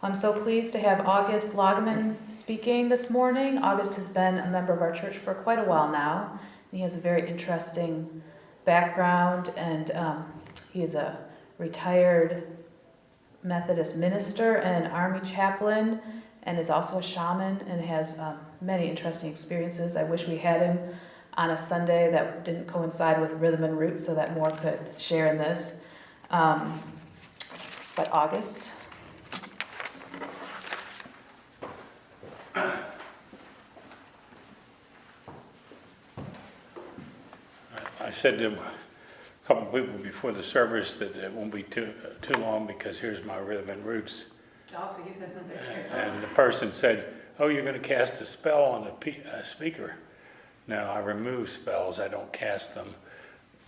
I'm so pleased to have August Lageman speaking this morning. August has been a member of our church for quite a while now. He has a very interesting background, and he is a retired Methodist minister and Army chaplain, and is also a shaman and has many interesting experiences. I wish we had him on a Sunday that didn't coincide with Rhythm and Roots so that more could share in this. But August. I said to a couple of people before the service that it won't be too long because here's my Rhythm and Roots. Oh, so he said nothing. And the person said, "Oh, you're going to cast a spell on the speaker." No, I remove spells. I don't cast them,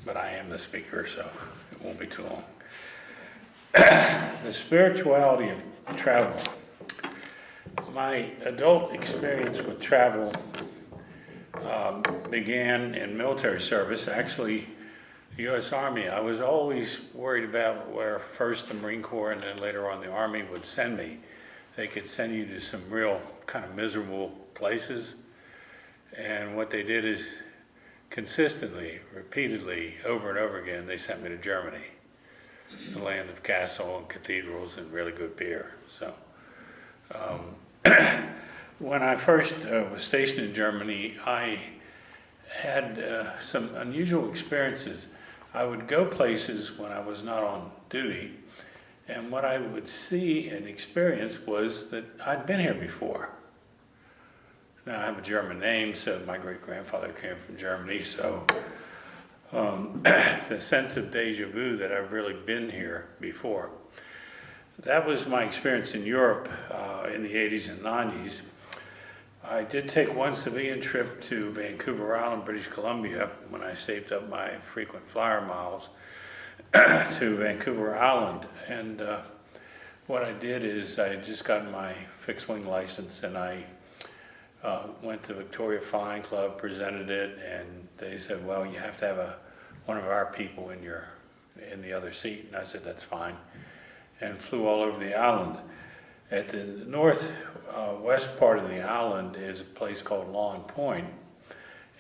but I am the speaker, so it won't be too long. The spirituality of travel. My adult experience with travel began in military service. Actually, the U.S. Army. I was always worried about where first the Marine Corps and then later on the Army would send me. They could send you to some real kind of miserable places. And what they did is consistently, repeatedly, over and over again, they sent me to Germany, the land of castle and cathedrals and really good beer. So when I first was stationed in Germany, I had some unusual experiences. I would go places when I was not on duty, and what I would see and experience was that I'd been here before. Now, I have a German name, so my great-grandfather came from Germany, so the sense of deja vu that I've really been here before. That was my experience in Europe in the 80s and 90s. I did take one civilian trip to Vancouver Island, British Columbia, when I saved up my frequent flyer miles to Vancouver Island. And what I did is I had just gotten my fixed-wing license, and I went to Victoria Flying Club, presented it, and they said, "Well, you have to have one of our people in the other seat." And I said, "That's fine," and flew all over the island. At the northwest part of the island is a place called Lawn Point,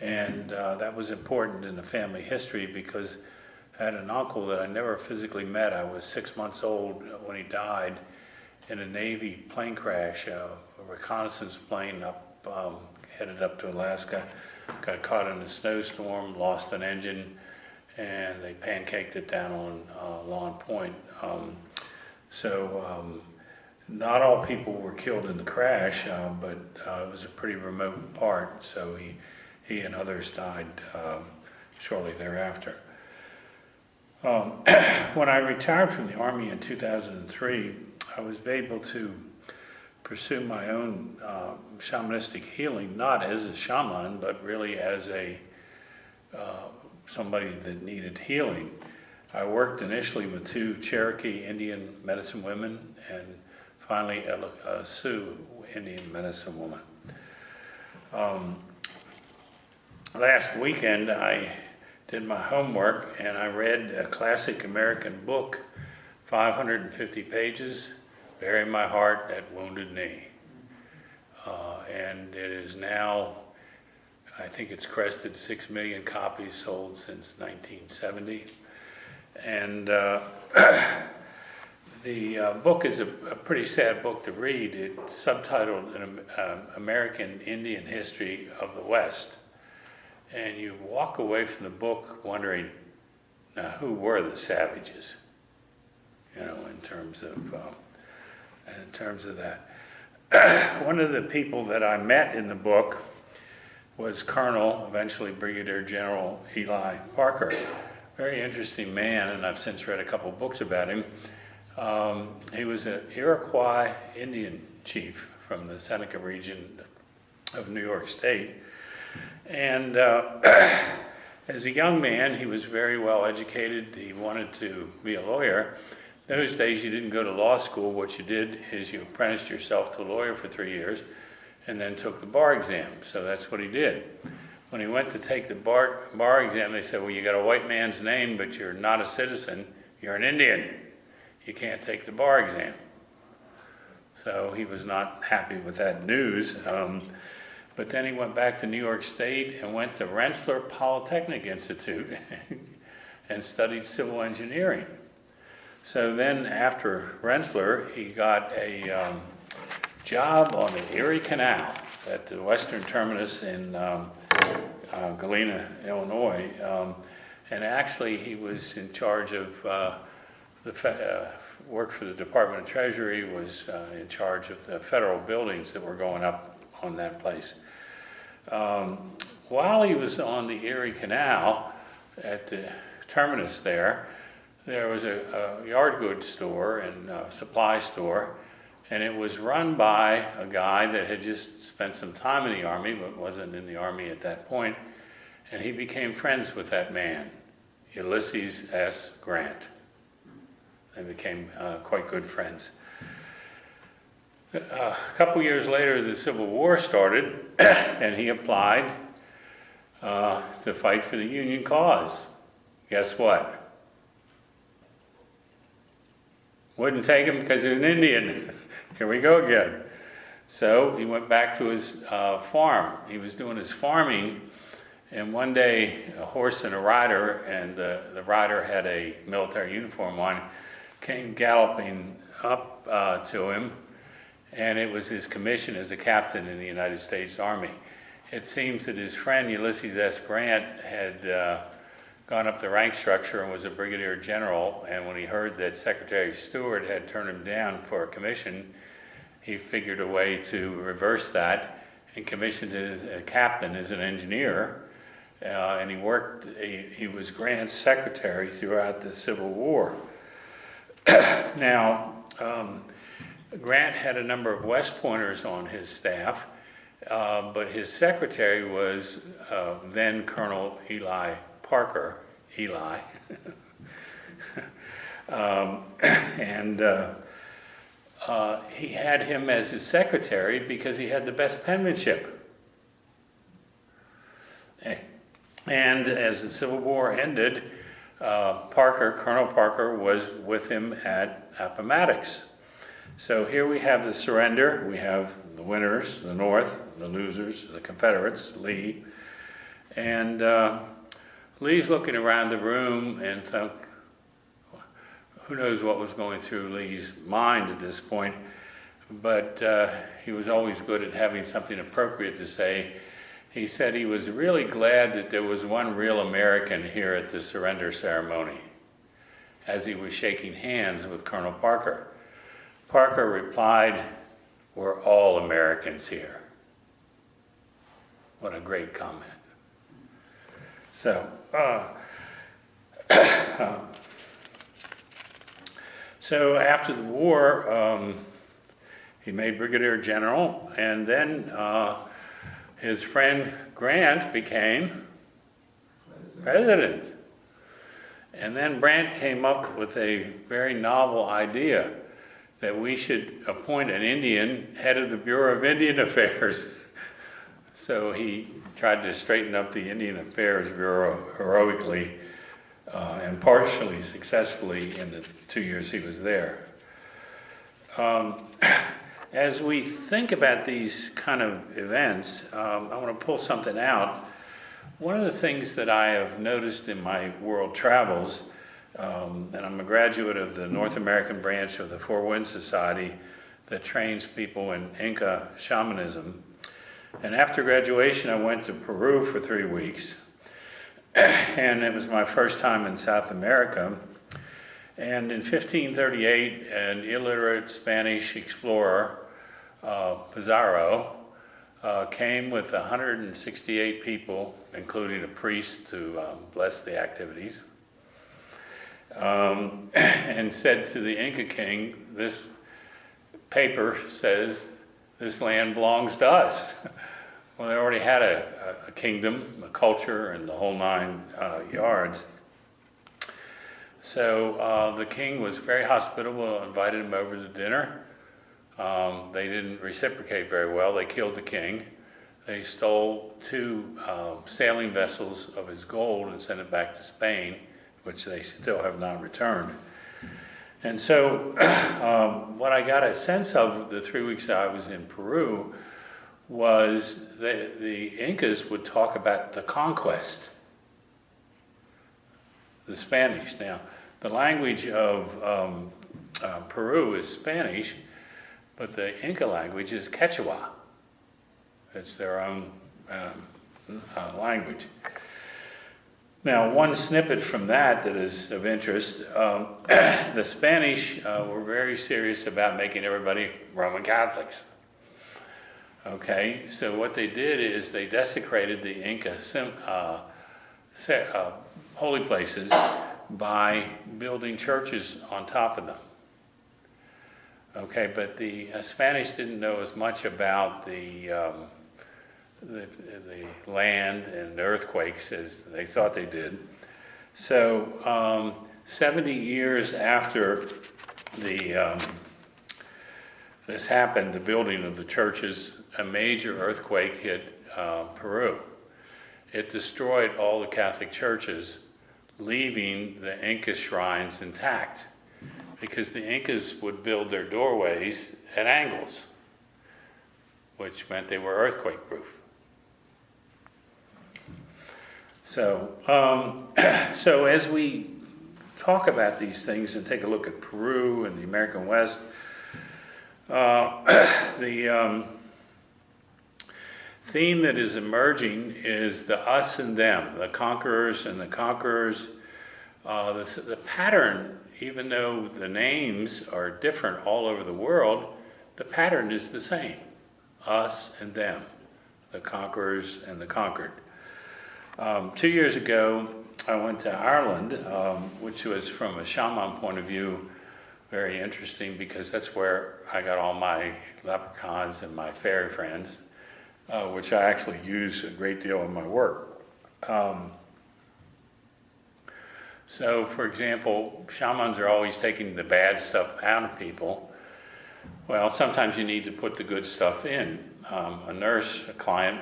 and that was important in the family history because I had an uncle that I never physically met. I was 6 months old when he died in a Navy plane crash, a reconnaissance plane headed up to Alaska, got caught in a snowstorm, lost an engine, and they pancaked it down on Lawn Point. Not all people were killed in the crash, but it was a pretty remote part, so he and others died shortly thereafter. When I retired from the Army in 2003, I was able to pursue my own shamanistic healing, not as a shaman, but really as somebody that needed healing. I worked initially with 2 Cherokee Indian medicine women, and finally a Sioux Indian medicine woman. Last weekend I did my homework and I read a classic American book, 550 pages, Bury My Heart at Wounded Knee. And it is now, I think it's crested 6 million copies sold since 1970. And the book is a pretty sad book to read. It's subtitled An American Indian History of the West. And you walk away from the book wondering, now who were the savages? In terms of that. One of the people that I met in the book was Colonel, eventually Brigadier General Eli Parker. Very interesting man, and I've since read a couple of books about him. He was an Iroquois Indian chief from the Seneca region of New York State. And as a young man, he was very well educated. He wanted to be a lawyer. Those days you didn't go to law school. What you did is you apprenticed yourself to a lawyer for 3 years and then took the bar exam. So that's what he did. When he went to take the bar exam, they said, "Well, you got a white man's name, but you're not a citizen. You're an Indian. You can't take the bar exam." So he was not happy with that news. But then he went back to New York State and went to Rensselaer Polytechnic Institute and studied civil engineering. So then after Rensselaer, he got a job on the Erie Canal at the western terminus in Galena, Illinois. And actually he was in charge of worked for the Department of Treasury, was in charge of the federal buildings that were going up on that place. While he was on the Erie Canal at the terminus there was a yard goods store and a supply store, and it was run by a guy that had just spent some time in the Army but wasn't in the Army at that point, and he became friends with that man, Ulysses S. Grant. They became quite good friends. A couple years later, the Civil War started, and he applied to fight for the Union cause. Guess what? Wouldn't take him because he's an Indian. Here we go again. So he went back to his farm. He was doing his farming, and one day a horse and a rider, and the rider had a military uniform on, came galloping up to him, and it was his commission as a captain in the United States Army. It seems that his friend Ulysses S. Grant had gone up the rank structure and was a brigadier general, and when he heard that Secretary Stewart had turned him down for a commission, he figured a way to reverse that and commissioned as a captain as an engineer, and he was Grant's secretary throughout the Civil War. Now, Grant had a number of West Pointers on his staff, but his secretary was then Colonel Eli Parker, Eli, and he had him as his secretary because he had the best penmanship. And as the Civil War ended, Colonel Parker was with him at Appomattox. So here we have the surrender, we have the winners, the North, the losers, the Confederates, Lee, and Lee's looking around the room and thought, who knows what was going through Lee's mind at this point, but he was always good at having something appropriate to say. He said he was really glad that there was one real American here at the surrender ceremony, as he was shaking hands with Colonel Parker. Parker replied, "We're all Americans here." What a great comment. So, so after the war, he made brigadier general, and then his friend Grant became president. And then Grant came up with a very novel idea that we should appoint an Indian head of the Bureau of Indian Affairs. So he tried to straighten up the Indian Affairs Bureau heroically and partially successfully in the 2 years he was there. As we think about these kind of events, I want to pull something out. One of the things that I have noticed in my world travels, and I'm a graduate of the North American branch of the Four Winds Society that trains people in Inca shamanism. And after graduation, I went to Peru for 3 weeks. And it was my first time in South America. And in 1538, an illiterate Spanish explorer, Pizarro, came with 168 people, including a priest to bless the activities, and said to the Inca king, "This paper says this land belongs to us." Well, they already had a kingdom, a culture, and the whole 9 yards. So the king was very hospitable, invited him over to dinner. They didn't reciprocate very well. They killed the king. They stole 2 sailing vessels of his gold and sent it back to Spain, which they still have not returned. And so what I got a sense of the 3 weeks that I was in Peru was the Incas would talk about the conquest, the Spanish. Now, the language of Peru is Spanish, but the Inca language is Quechua. It's their own language. Now, one snippet from that is of interest. The Spanish were very serious about making everybody Roman Catholics. Okay, so what they did is they desecrated the Inca holy places by building churches on top of them. Okay, but the Spanish didn't know as much about the land and earthquakes as they thought they did. So 70 years after this happened, the building of the churches, a major earthquake hit Peru. It destroyed all the Catholic churches, leaving the Inca shrines intact, because the Incas would build their doorways at angles, which meant they were earthquake proof. So, so as we talk about these things and take a look at Peru and the American West, the theme that is emerging is the us and them, the conquerors and the conquerors. The pattern, even though the names are different all over the world, the pattern is the same. Us and them, the conquerors and the conquered. 2 years ago, I went to Ireland, which was, from a shaman point of view, very interesting, because that's where I got all my leprechauns and my fairy friends, which I actually use a great deal in my work. So, for example, shamans are always taking the bad stuff out of people. Well, sometimes you need to put the good stuff in. A nurse, a client,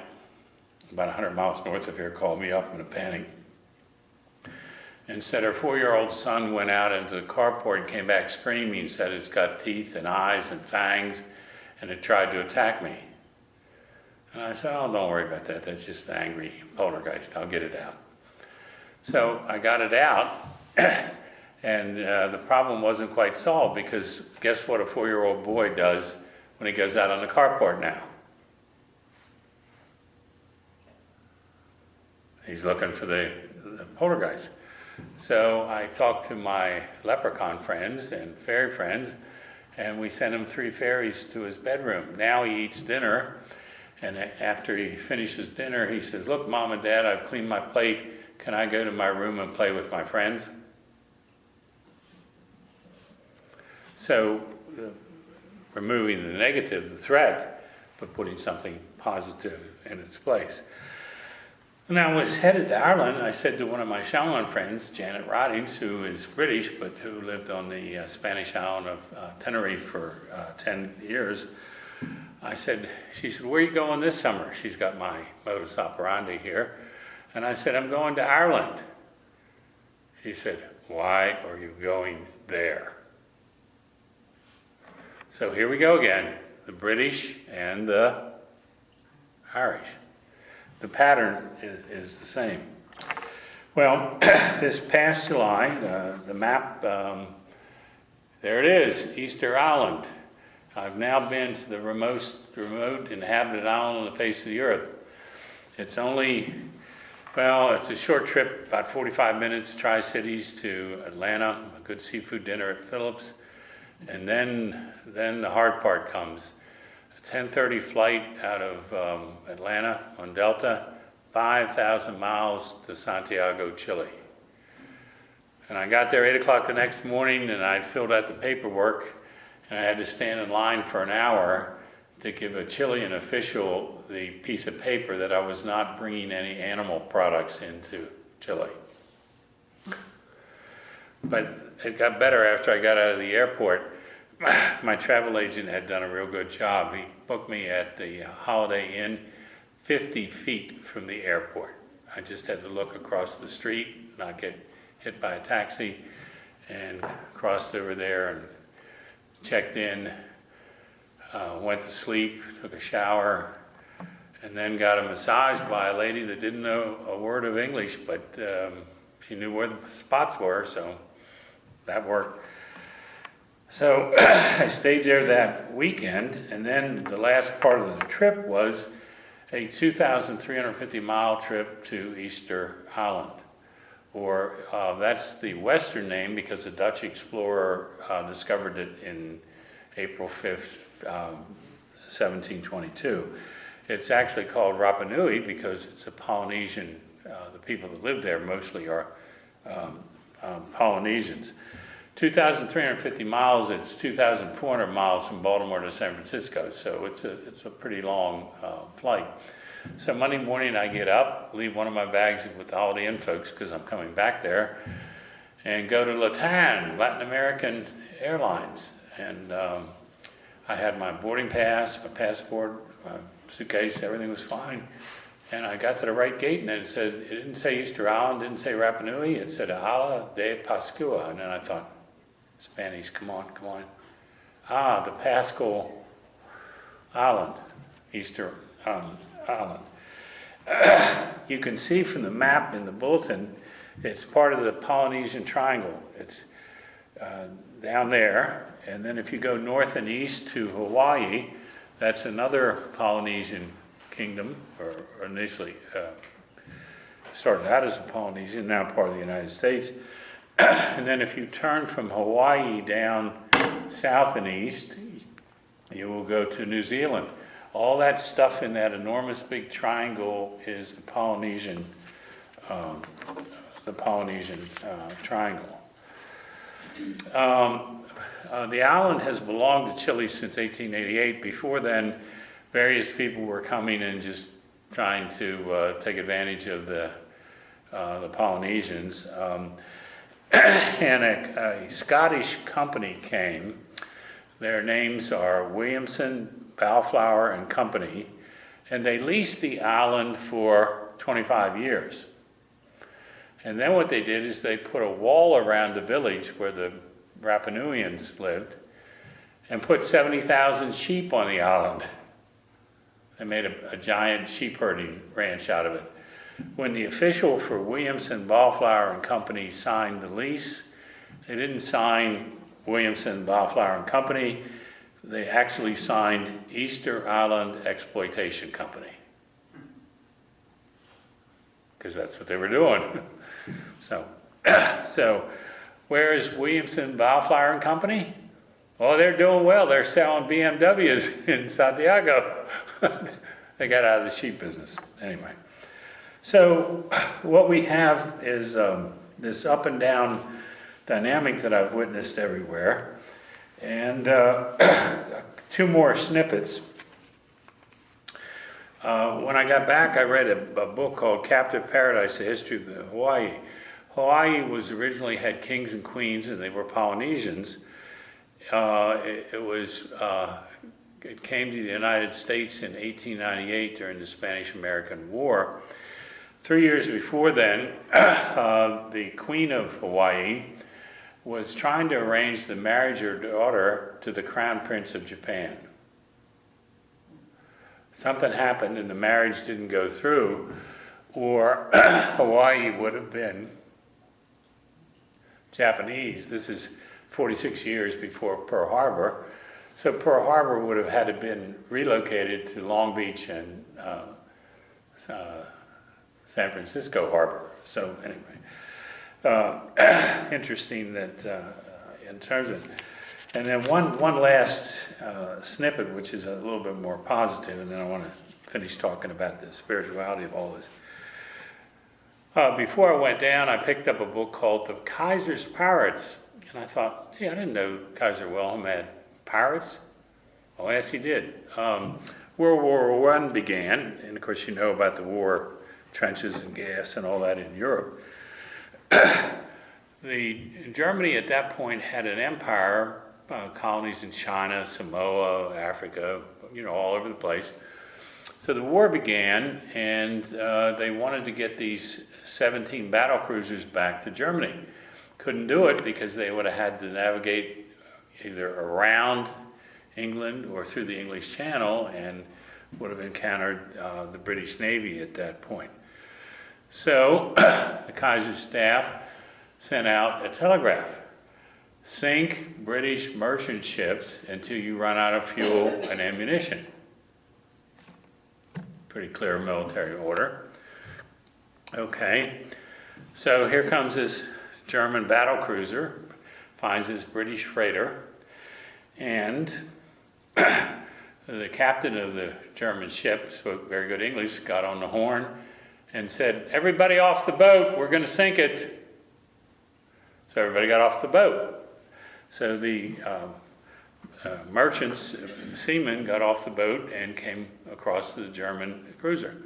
about 100 miles north of here, called me up in a panic and said her 4-year-old son went out into the carport and came back screaming, said it's got teeth and eyes and fangs, and it tried to attack me. And I said, oh, don't worry about that. That's just an angry poltergeist. I'll get it out. So I got it out, and the problem wasn't quite solved, because guess what a 4-year-old boy does when he goes out on the carport now? He's looking for the poltergeist. So I talked to my leprechaun friends and fairy friends, and we sent him 3 fairies to his bedroom. Now he eats dinner, and after he finishes dinner, he says, look, Mom and Dad, I've cleaned my plate. Can I go to my room and play with my friends? So removing the negative, the threat, but putting something positive in its place. When I was headed to Ireland, I said to one of my shaman friends, Janet Roddings, who is British, but who lived on the Spanish island of Tenerife for 10 years, she said, where are you going this summer? She's got my modus operandi here. And I said, I'm going to Ireland. She said, why are you going there? So here we go again, the British and the Irish. The pattern is the same. Well, this past July, the map, there it is, Easter Island. I've now been to the remote inhabited island on the face of the earth. It's only, well, it's a short trip, about 45 minutes, Tri-Cities to Atlanta, a good seafood dinner at Phillips, and then the hard part comes. 10:30 flight out of Atlanta on Delta, 5,000 miles to Santiago, Chile. And I got there 8 o'clock the next morning, and I filled out the paperwork, and I had to stand in line for an hour to give a Chilean official the piece of paper that I was not bringing any animal products into Chile. But it got better after I got out of the airport. My travel agent had done a real good job. He booked me at the Holiday Inn 50 feet from the airport. I just had to look across the street, not get hit by a taxi, and crossed over there and checked in, went to sleep, took a shower, and then got a massage by a lady that didn't know a word of English, but she knew where the spots were, so that worked. So I stayed there that weekend, and then the last part of the trip was a 2,350-mile trip to Easter Island. Or that's the Western name because a Dutch explorer discovered it in April 5th, 1722. It's actually called Rapa Nui because it's a Polynesian, the people that live there mostly are Polynesians. 2,350 miles, it's 2,400 miles from Baltimore to San Francisco, so it's a pretty long flight. So Monday morning I get up, leave one of my bags with the Holiday Inn folks because I'm coming back there, and go to Latam, Latin American Airlines. And I had my boarding pass, my passport, my suitcase, everything was fine. And I got to the right gate and it said, it didn't say Easter Island, didn't say Rapa Nui, it said Isla de Pascua. And then I thought, Spanish, come on. Ah, the Paschal Island, Easter Island. You can see from the map in the bulletin, it's part of the Polynesian Triangle. It's down there, and then if you go north and east to Hawaii, that's another Polynesian kingdom, or initially started out as a Polynesian, now part of the United States. And then if you turn from Hawaii down south and east, you will go to New Zealand. All that stuff in that enormous big triangle is the Polynesian Triangle. The island has belonged to Chile since 1888. Before then, various people were coming and just trying to take advantage of the Polynesians. And a Scottish company came. Their names are Williamson, Bellflower and Company, and they leased the island for 25 years. And then what they did is they put a wall around the village where the Rapa Nuians lived and put 70,000 sheep on the island. They made a giant sheep herding ranch out of it. When the official for Williamson, Bellflower and Company signed the lease, they didn't sign Williamson, Bellflower and Company. They actually signed Easter Island Exploitation Company. Because that's what they were doing. So where is Williamson, Bellflower and Company? Well, they're doing well. They're selling BMWs in Santiago. They got out of the sheep business. Anyway. So what we have is this up and down dynamic that I've witnessed everywhere. And two more snippets. When I got back, I read a book called Captive Paradise, The History of Hawaii. Hawaii was originally had kings and queens, and they were Polynesians. It came to the United States in 1898 during the Spanish-American War. 3 years before then, the Queen of Hawaii was trying to arrange the marriage of her daughter to the Crown Prince of Japan. Something happened and the marriage didn't go through, or Hawaii would have been Japanese. This is 46 years before Pearl Harbor. So Pearl Harbor would have had to been relocated to Long Beach and San Francisco Harbor. So anyway, interesting that in terms of, and then one last snippet, which is a little bit more positive, and then I want to finish talking about the spirituality of all this. Before I went down, I picked up a book called The Kaiser's Pirates, and I thought, gee, I didn't know Kaiser Wilhelm had pirates. Oh, yes, he did. World War I began, and of course you know about the war, trenches and gas and all that in Europe. Germany at that point had an empire, colonies in China, Samoa, Africa, all over the place. So the war began, and they wanted to get these 17 battle cruisers back to Germany, couldn't do it because they would have had to navigate either around England or through the English Channel and would have encountered the British Navy at that point. So the Kaiser's staff sent out a telegraph. Sink British merchant ships until you run out of fuel and ammunition. Pretty clear military order. Okay, so here comes this German battle cruiser, finds this British freighter, and the captain of the German ship spoke very good English, got on the horn and said, "Everybody off the boat, we're going to sink it." So everybody got off the boat. So the merchants, seamen, got off the boat and came across the German cruiser.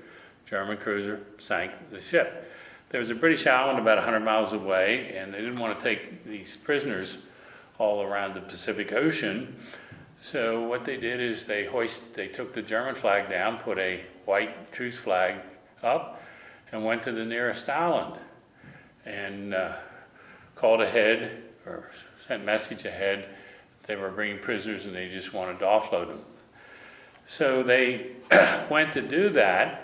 German cruiser sank the ship. There was a British island about 100 miles away, and they didn't want to take these prisoners all around the Pacific Ocean. So what they did is they took the German flag down, put a white truce flag up, and went to the nearest island and called ahead, or sent message ahead. They were bringing prisoners and they just wanted to offload them. So they went to do that,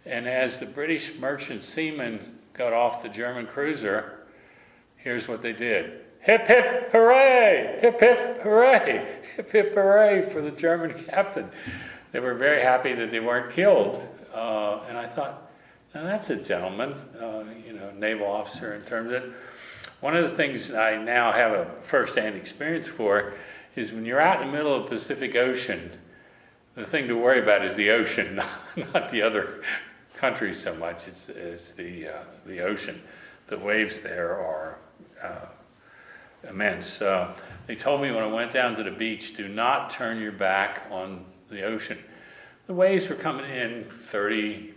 and as the British merchant seamen got off the German cruiser, here's what they did. Hip, hip, hooray! Hip, hip, hooray! Hip, hip, hooray for the German captain. They were very happy that they weren't killed. And I thought, now that's a gentleman, naval officer in terms of it. One of the things I now have a first-hand experience for is when you're out in the middle of the Pacific Ocean, the thing to worry about is the ocean, not the other countries so much. It's the ocean. The waves there are immense. They told me when I went down to the beach, do not turn your back on the ocean. The waves were coming in 30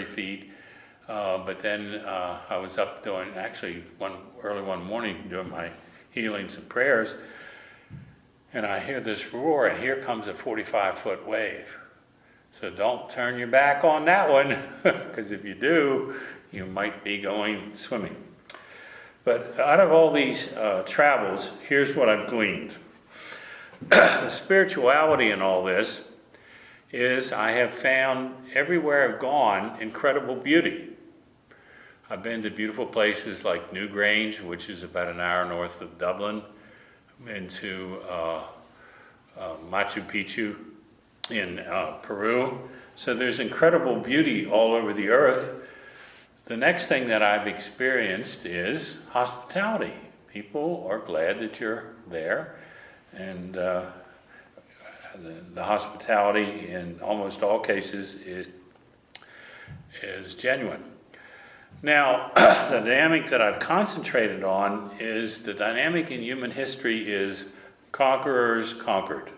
feet. But then I was up doing, actually early one morning, doing my healings and prayers, and I hear this roar, and here comes a 45-foot wave. So don't turn your back on that one, because if you do, you might be going swimming. But out of all these travels, here's what I've gleaned. The spirituality in all this is I have found everywhere I've gone incredible beauty. I've been to beautiful places like Newgrange, which is about an hour north of Dublin. I've been to Machu Picchu in Peru. So there's incredible beauty all over the earth. The next thing that I've experienced is hospitality. People are glad that you're there, and the hospitality in almost all cases is genuine. Now, the dynamic that I've concentrated on is the dynamic in human history is conquerors conquered.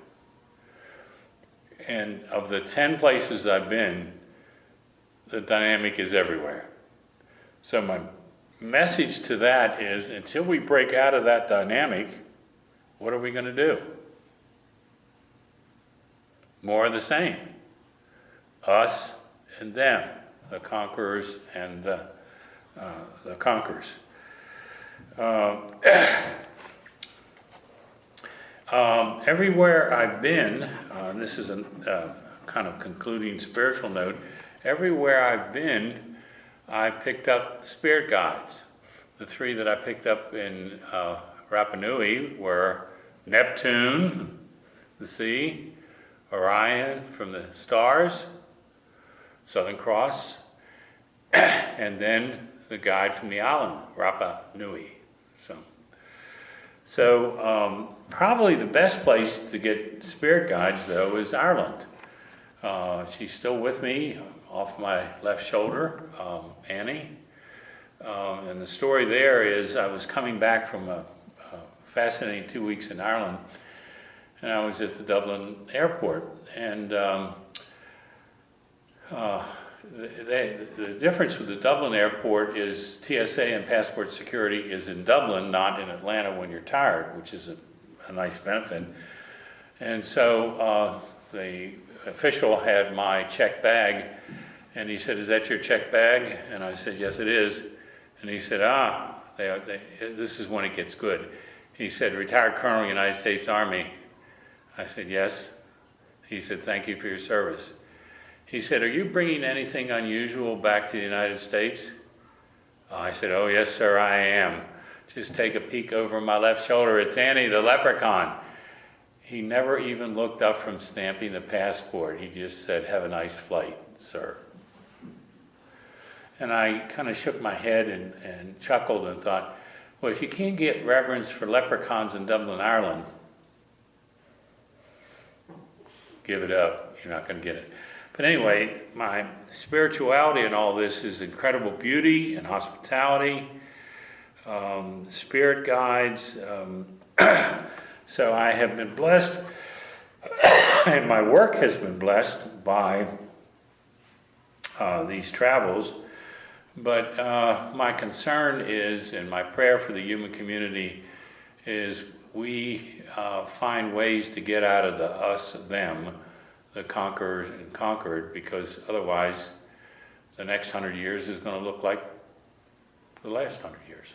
And of the 10 places I've been, the dynamic is everywhere. So my message to that is, until we break out of that dynamic, what are we going to do? More of the same. Us and them, the conquerors and the conquerors. Everywhere I've been, this is a kind of concluding spiritual note, everywhere I've been, I picked up spirit guides. The three that I picked up in Rapa Nui were Neptune, the sea, Orion from the stars, Southern Cross, and then the guide from the island, Rapa Nui. So probably the best place to get spirit guides, though, is Ireland. She's still with me off my left shoulder, Annie. And the story there is I was coming back from a fascinating 2 weeks in Ireland, and I was at the Dublin airport. And the difference with the Dublin airport is TSA and passport security is in Dublin, not in Atlanta when you're tired, which is a nice benefit. And so the official had my check bag, and he said, "Is that your check bag?" And I said, "Yes, it is." And he said, This is when it gets good. He said, retired Colonel, United States Army. I said, yes. He said, thank you for your service. He said, are you bringing anything unusual back to the United States? I said, oh, yes, sir, I am. Just take a peek over my left shoulder. It's Annie, the leprechaun. He never even looked up from stamping the passport. He just said, have a nice flight, sir. And I kind of shook my head and chuckled and thought, well, if you can't get reverence for leprechauns in Dublin, Ireland, give it up. You're not going to get it. But anyway, my spirituality in all this is incredible beauty and hospitality, spirit guides. So I have been blessed, and my work has been blessed by these travels. But my concern is, and my prayer for the human community is, we find ways to get out of the us, them, the conquerors and conquered, because otherwise the next 100 years is going to look like the last 100 years.